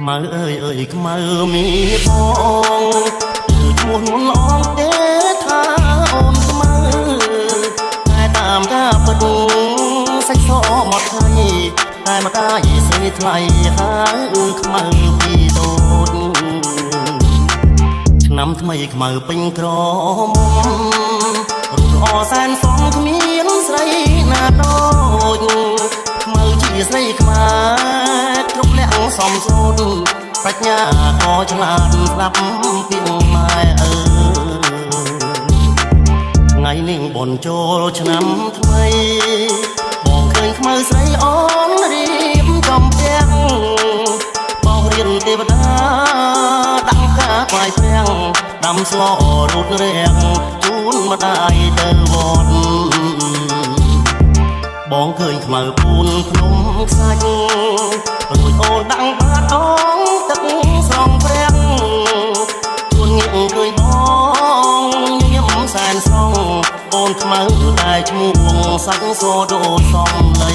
មើអើយអើយខ្មៅមានបងគឺឈ្មោះនួនល្អទេថាអូនខ្មៅតែតាមការបដងសាច់សមកថ្លៃតែមកได้ស្រីថ្លៃហើយខ្មៅពីតូចឆ្នាំថ្មីខ្មៅពេញក្រមរូបល្អសែនសងគ្មានស្រីណាដូចខ្មៅជាស្រីខ្មែរគ្រប់លក្ខសំសូនប្រាជ្ញាក៏ឆ្លាតស្ដាប់ពីម៉ែអើថ្ងៃនេះបនចូលឆ្នាំថ្មីបងឃើញខ្មៅស្រីអូនរៀបចំផ្ទះបោះរៀនទេវតាដាក់ការថ្វាយព្រះដាំស្លរូតរាំងជូនម្ដាយទៅវត្តបងឃើញខ្មៅពូនភ្នំខ្សាច់រួចអូនដាក់បាតអងទឹកស្រង់ព្រះជួនងាកឃើញបងញញឹមសែនស្រងអូនខ្មៅតែឈ្មោះសាច់សូដូសំឡី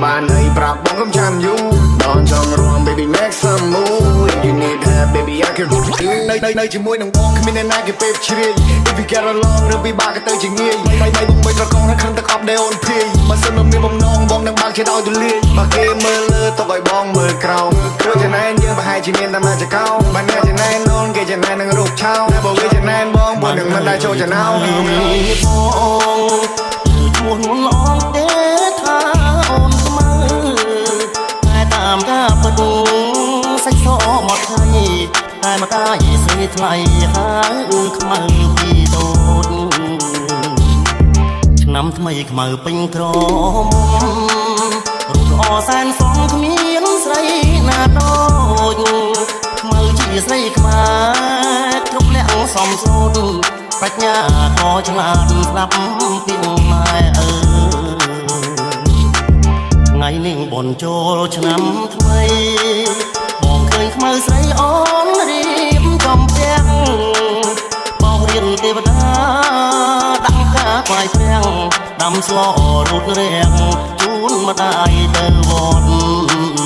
បានអីប្រាប់បងកុំចាំយូរដល់ចង់រួម baby make some move you need help baby I can do នៅជាមួយនឹងបងគ្មានអ្នកណាគេពេលជ្រាយ if we get along ឬពិបាកក៏ទៅជាងាយបាយបងបីត្រកងនៅក្នុងទឹកអប់ដែលអូនព្រាយបើសិនមកមានបំណងបងនឹងបើកចិត្តឲ្យទូលាយបើគេមើលលើទុកឲ្យបងមើលក្រោមព្រោះចំណែនយើងប្រហែលជាមានតែមកចកោបើអ្នកចំណែនអូនគេចំណែននឹងរូបឆោតែបើវាចំណែនបងពួកនឹងមិនដែលចូលចំណោមបងឈ្មោះនួនល្អទេថាអូនខ្មៅតែតាមការបដងសាច់សមកថ្លៃតែមកได้ស្រីថ្លៃហើយខ្មៅពីតូចឆ្នាំថ្មីខ្មៅពេញក្រមរូបល្អសែនសងគ្មានស្រីណាដូចខ្មៅជាស្រីខ្មែរគ្រប់លក្ខសំសូនប្រាជ្ញាក៏ឆ្លាតស្ដាប់ពីម៉ែអើថ្ងៃនេះបនចូលឆ្នាំថ្មីបងឃើញខ្មៅស្រីអូនរៀបចំផ្ទះបោះរៀនទេវតាដាក់ការថ្វាយព្រះដាំស្លរូតរាំងជូនម្ដាយទៅវត្ត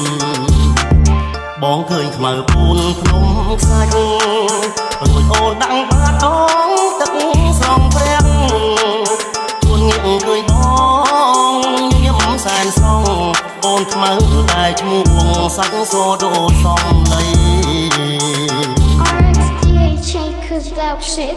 បងឃើញខ្មៅពូនភ្នំខ្សាច់រួចអូនដាក់បាតអងទឹកស្រង់ព្រះជួនងាកឃើញបងញញឹមសែនស្រងអូនខ្មៅតែឈ្មោះសាច់សូដូសំឡី RXDA check cause that shit